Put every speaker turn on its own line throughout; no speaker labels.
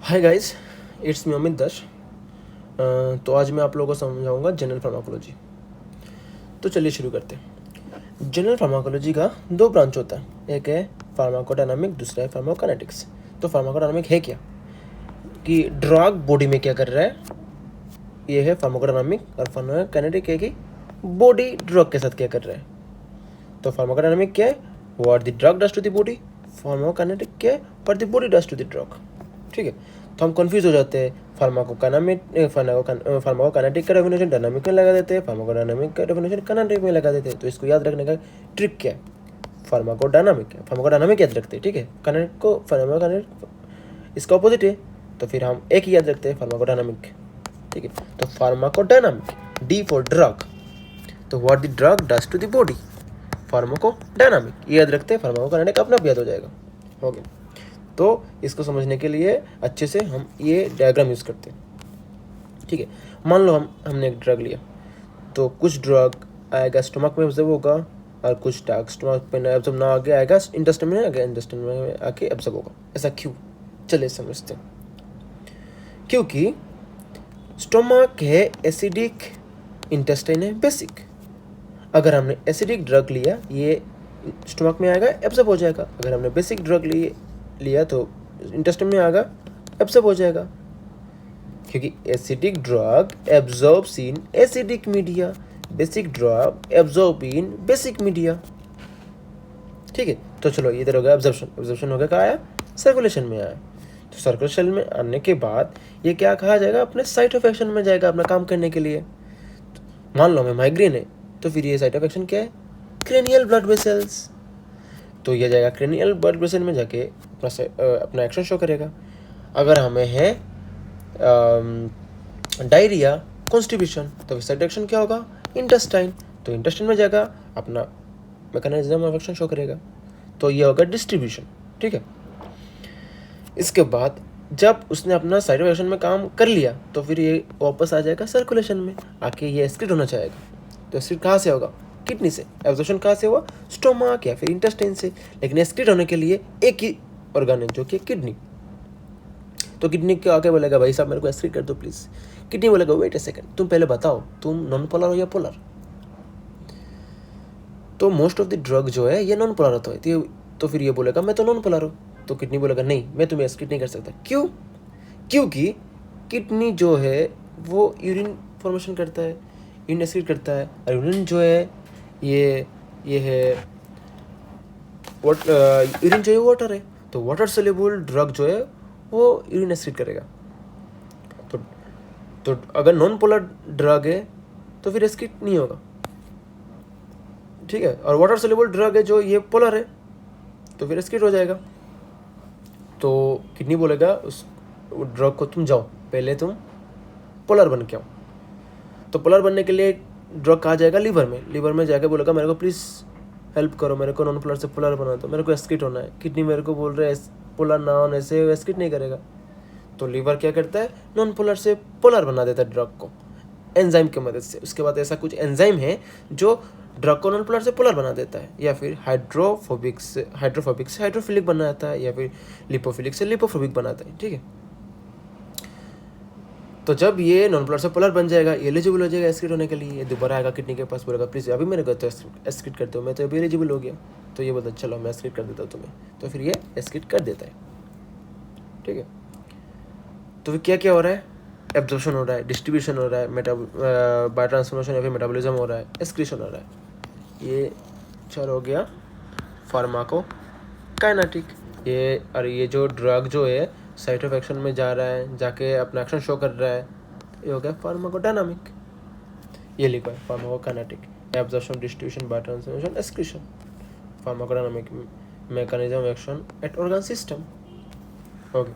Hi guys, it's me Amit दश। तो आज मैं आप लोगों को समझाऊंगा जनरल फार्माकोलॉजी। तो चलिए शुरू करते हैं। जनरल फार्माकोलॉजी का दो ब्रांच होता है, एक है फार्माकोडायनामिक, दूसरा है फार्माकोकाइनेटिक्स। तो फार्माकोडायनामिक है क्या कि ड्रग बॉडी में क्या कर रहा है, ये है फार्माकोडायनामिक। और फार्माकोकाइनेटिक है कि बॉडी ड्रग के साथ क्या कर रहा है। तो फार्माकोडायनामिक क्या है, what the drug does to the body. Pharmacokinetic क्या है, what the body does to the drug. ठीक है, तो हम कंफ्यूज हो जाते हैं। फार्माकोकाइनेटिक का डेफिनेशन डायनामिक में लगा देते हैं, फार्माकोडायनामिक का डेफिनेशन काइनेटिक में लगा देते हैं। तो इसको याद रखने का ट्रिक क्या है, फार्माकोडायनामिक याद रखते हैं। ठीक है, काइनेटिक को फार्माकोकाइनेटिक इसका ऑपोजिट है, तो फिर हम एक ही याद रखते हैं, फार्माकोडायनामिक। ठीक है, तो फार्माकोडायनामिक, डी फॉर ड्रग, तो what the drug does to the body. Pharmacodynamic ये याद रखते हैं, फार्माकोकाइनेटिक अपने आप याद हो जाएगा। हो गया। तो इसको समझने के लिए अच्छे से हम ये डायग्राम यूज़ करते हैं। ठीक है, मान लो हमने एक ड्रग लिया, तो कुछ ड्रग आएगा स्टमक में ऑब्जर्व होगा, और कुछ ड्रग स्टमक पे ऑब्जर्व ना आगे आएगा इंटेस्टाइन में, आगे इंटेस्टाइन में आके ऑब्जर्व होगा। ऐसा क्यों, चलिए समझते हैं। क्योंकि स्टमक है एसिडिक, इंटेस्टाइन है बेसिक। अगर हमने एसिडिक ड्रग लिया, ये स्टमक में आएगा एब्जॉर्ब हो जाएगा। अगर हमने बेसिक ड्रग लिया तो इंटेस्टाइन में आएगा एब्जॉर्ब हो जाएगा, क्योंकि acidic drug absorbs in acidic media, basic drug absorb in basic media. ठीक है, तो चलो इधर हो गया एब्जॉर्प्शन हो गया, कहाँ आया, सर्कुलेशन में आया। तो सर्कुलेशन में आने के बाद ये क्या कहा जाएगा, अपने साइट ऑफ एक्शन में जाएगा अपना काम करने के लिए। मान लो हमें माइग्रेन है, तो फिर ये साइट ऑफ एक्शन क्या है, क्रेनियल ब्लड वेसल्स। तो ये जाएगा क्रेनियल ब्लड वेसल में जाके अपना एक्शन शो करेगा। अगर हमें है डायरिया, कॉन्स्टिपेशन, तो साइड एक्शन क्या होगा, इंटेस्टाइन। तो इंटेस्टाइन में जाएगा अपना मैकेनिज्म ऑफ एक्शन शो करेगा। तो ये होगा डिस्ट्रीब्यूशन। ठीक है, इसके बाद जब उसने अपना साइड ऑफ एक्शन में काम कर लिया, तो फिर ये वापस आ जाएगा सर्कुलेशन में, आके ये एक्सक्रीट होना चाहेगा। तो एक्सक्रीट कहाँ से होगा, किडनी से। एब्जॉर्प्शन कहाँ से हुआ, स्टोमक या फिर इंटेस्टाइन से। लेकिन एक्सक्रीट होने के लिए एक ही ऑर्गन है, जो कि किडनी। तो किडनी के आके बोलेगा, भाई साहब मेरे को एक्सक्रीट कर दो प्लीज। किडनी बोलेगा, वेट ए सेकंड, तुम पहले बताओ तुम नॉन पोलर हो या पोलर। तो मोस्ट ऑफ द ड्रग जो है ये नॉन पोलर होता है, तो फिर ये बोलेगा मैं तो नॉन पोलर हूँ। तो किडनी बोलेगा, नहीं मैं तुम्हें एक्सक्रीट नहीं कर सकता। क्यों, क्योंकि किडनी जो है वो यूरिन फॉर्मेशन करता है, यूरिन एक्सक्रीट करता है। और यूरिन जो है ये है यूरिन जो है वाटर है, तो वाटर सोल्यूबल ड्रग जो है वो यूरिन एक्सक्रीट करेगा। तो अगर नॉन पोलर ड्रग है तो फिर एक्सक्रीट नहीं होगा। ठीक है, और वाटर सोल्यूबल ड्रग है जो ये पोलर है, तो फिर एक्सक्रीट हो जाएगा। तो किडनी बोलेगा उस ड्रग को, तुम जाओ पहले तुम पोलर बन के आओ। तो पोलर बनने के लिए ड्रग कहाँ जाएगा, लीवर में। लीवर में जाके बोलेगा मेरे को प्लीज़ हेल्प करो, मेरे को नॉन पोलर से पोलर बना दो, मेरे को एक्सक्रीट होना है। किडनी मेरे को बोल रहे हैं पोलर ना होने से एक्सक्रीट नहीं करेगा। तो लीवर क्या करता है, नॉन पोलर से पोलर बना देता है ड्रग को एंजाइम की मदद से। उसके बाद ऐसा कुछ एंजाइम है जो ड्रग को नॉन पोलर से पोलर बना देता है, या फिर हाइड्रोफोबिक से हाइड्रोफिलिक बनाता है, या फिर लिपोफिलिक से लिपोफोबिक बनाता है। ठीक है, तो जब ये नॉन पोलर से पोलर बन जाएगा, एलिजिबल हो जाएगा एक्सक्रीट होने के लिए। ये दोबारा आएगा किडनी के पास, बोलेगा प्लीज़ अभी मेरे को तो एक्सक्रीट करते हो, मैं तो अभी एलिजिबल हो गया। तो ये बोलता चलो मैं एक्सक्रीट कर देता हूँ तुम्हें, तो फिर ये एक्सक्रीट कर देता है। ठीक है, तो फिर क्या क्या हो रहा है, एब्जॉर्प्शन हो रहा है, डिस्ट्रीब्यूशन हो रहा है, बायो ट्रांसफॉर्मेशन या फिर मेटाबॉलिज्म हो रहा है, एक्सक्रीशन हो रहा है। ये चल हो गया फार्माकोकाइनेटिक। ये जो ड्रग जो है साइट ऑफ एक्शन में जा रहा है, जाके अपना एक्शन शो कर रहा है, ये हो गया फार्माकोडायनामिक। ये लिखा है pharmacokinetic, absorption, distribution, bio transformation, excretion. Pharmacodynamic, mechanism action at organ system. Okay,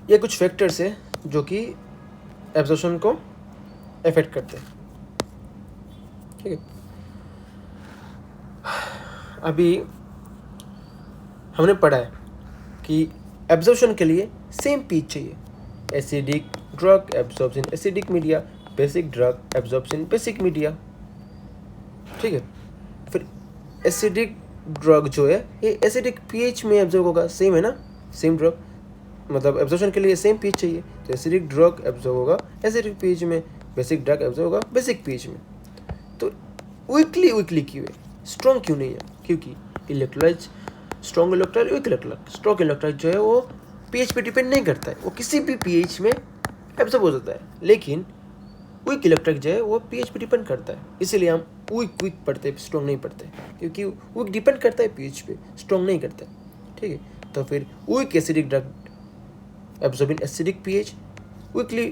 ये कुछ फैक्टर्स है जो कि एब्जॉर्प्शन को अफेक्ट करते हैं। ठीक है, अभी हमने पढ़ा है कि एब्जॉर्प्शन के लिए सेम पीच चाहिए। Acidic drug absorbs in acidic media, basic drug absorbs in basic media. ठीक है, फिर एसिडिक ड्रग जो है ये एसिडिक पीएच में एब्जॉर्ब होगा, सेम है ना, सेम ड्रग। मतलब एब्जॉर्प्शन के लिए सेम पीएच चाहिए, तो एसिडिक ड्रग एब्जॉर्ब होगा एसिडिक पीएच में, बेसिक ड्रग एब्जॉर्ब होगा बेसिक पीएच में। तो वीकली क्यों है, स्ट्रॉन्ग क्यों नहीं है? क्योंकि electrolyte strong electrolyte weak electrolyte, strong electrolyte जो है वो पीएच पे डिपेंड नहीं करता है, वो किसी भी पीएच में एब्जॉर्ब हो जाता है। लेकिन वीक इलेक्ट्रोलाइट जो है वो पीएच पे डिपेंड करता है, इसीलिए हम वीक पढ़ते हैं, स्ट्रॉन्ग नहीं पढ़ते, क्योंकि वीक डिपेंड करता है पीएच पे, स्ट्रॉन्ग नहीं करता है। ठीक है, तो फिर weak acidic drug absorb in acidic pH, weekly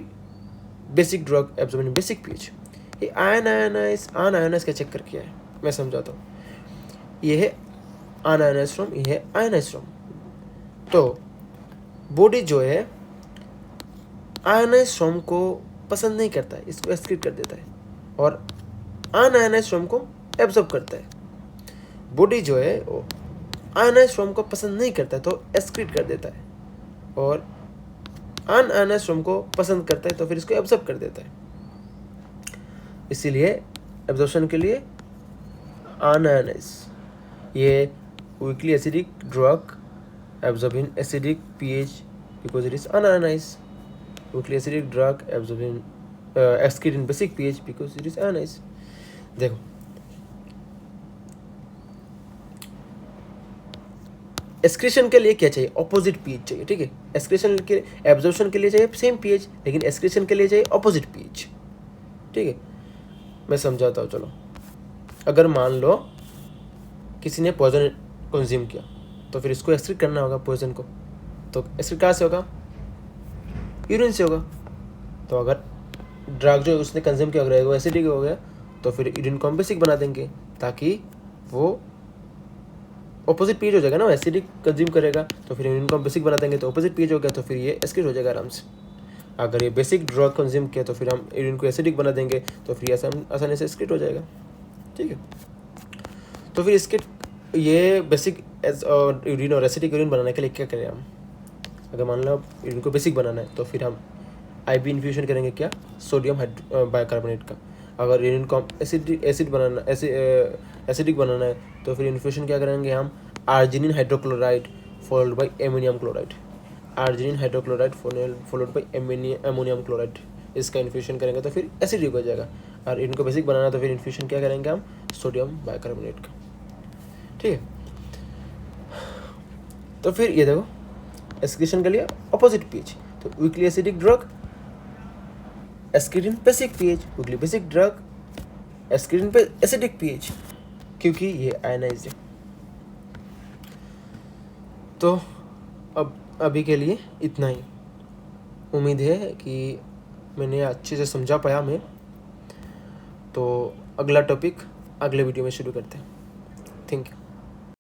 basic drug absorb in basic pH. ये आयनाइज का चक्कर क्या है मैं समझाता हूँ। ये है अनआयनाइज्ड फ्रॉम, ये है आयनाइज्ड फ्रॉम। तो बॉडी जो है आयनाइज्ड फ्रॉम को पसंद नहीं करता है, इसको एक्सक्रीट कर देता है, और अनआयनाइज्ड फ्रॉम को एब्जॉर्ब करता है। बॉडी जो है वो आयनाइज्ड फ्रॉम को पसंद नहीं करता है तो एक्सक्रीट कर देता है, और अनआयनाइज्ड फ्रॉम को पसंद करता है तो फिर इसको एब्जॉर्ब कर देता है। इसीलिए एब्जॉर्प्शन के लिए अनआयनाइज, ये weakly acidic drug absorb in acidic pH because it is unionised, weakly acidic drug absorb in excrete in basic pH because it is unionised. देखो एक्सक्रीशन के लिए क्या चाहिए, ऑपोजिट पीएच चाहिए। ठीक है, एक्सक्रीशन के एब्जॉर्प्शन के लिए चाहिए सेम पीएच, लेकिन एक्सक्रीशन के लिए चाहिए ऑपोजिट पीएच। ठीक है, मैं समझाता हूँ। चलो, अगर मान लो किसी ने पॉइजन कंज्यूम किया तो फिर इसको एक्सक्रीट करना होगा पॉइजन को, तो एक्सक्रीट कहाँ से होगा, यूरिन से होगा। तो अगर ड्रग जो उसने कंज्यूम किया अगर वो एसिडिक हो गया तो फिर यूरिन को हम बेसिक बना देंगे, ताकि वो ऑपोजिट पीएच हो जाएगा ना। एसिडिक कंज्यूम करेगा तो फिर यूरिन को हम बेसिक बना देंगे, तो ऑपोजिट पीएच हो गया तो फिर ये एक्सक्रीट हो जाएगा आराम से। अगर ये बेसिक ड्रग कंज्यूम किया तो फिर हम यूरिन को एसिडिक बना देंगे, तो फिर ये आसानी से एक्सक्रीट हो जाएगा। ठीक है, तो फिर इसके ये बेसिक यूरिन और एसिडिक यूरिन बनाने के लिए क्या करें हम, अगर मान लो यूरिन को बेसिक बनाना है तो फिर हम आईबी इन्फ्यूजन करेंगे, क्या, सोडियम बाइकार्बोनेट का। अगर यूरिन को हम एसिडिक बनाना है तो फिर इन्फ्यूजन क्या करेंगे हम, arginine hydrochloride followed by ammonium chloride, arginine hydrochloride followed by ammonium chloride, इसका इन्फ्यूजन करेंगे तो फिर एसिडिक हो जाएगा। और इनको बेसिक बनाना तो फिर इन्फ्यूजन क्या करेंगे हम, सोडियम बाइकार्बोनेट का। ठीक है, तो फिर ये देखो एक्सक्रीशन के लिए ऑपोजिट पीएच, तो weekly acidic drug excrete in basic pH, weekly basic drug excrete in acidic pH, क्योंकि ये आयनाइज्ड है। तो अब अभी के लिए इतना ही। उम्मीद है कि मैंने अच्छे से समझा पाया मैं। तो अगला टॉपिक अगले वीडियो में शुरू करते हैं। Thank you.